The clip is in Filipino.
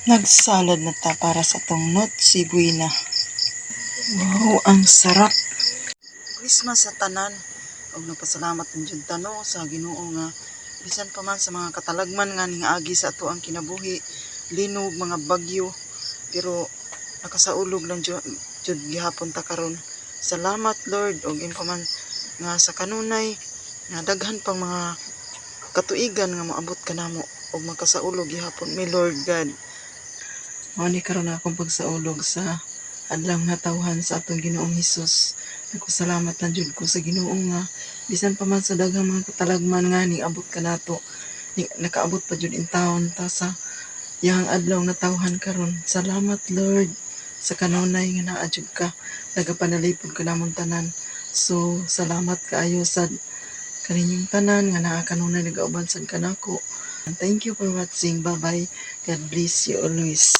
Nagsalad na ta para sa tong Noche Buena. Wow, ang sarap. Christmas sa tanan. Og nagpasalamat ng jud tano sa Ginoo nga bisan pa man sa mga katalagman nga ning agi sa ato ang kinabuhi, linog, mga bagyo, pero nakasaulog lang jud gihapon ta karon. Salamat Lord og pa man nga sa kanunay nga daghan pang mga katuigan nga moabot kanamo og magkasaulog gihapon mi Lord God. Mao ni karon akong pagsaulog sa adlaw natawhan sa atong Ginoong Hesus. Nagpasalamat na jud ko sa Ginoo nga bisan pa man sa daghang mga katalagman nga niabot kanato, nakaabot pa jud in taon ta sa yang adlaw natawhan karon. Salamat Lord sa kanunay nga naa jud ka, nagapanalipod ka namon tanan. So salamat kaayo sa kaninyong tanan nga naa kanunay nagauban sad kanako. Thank you for watching. Bye bye. God bless you always.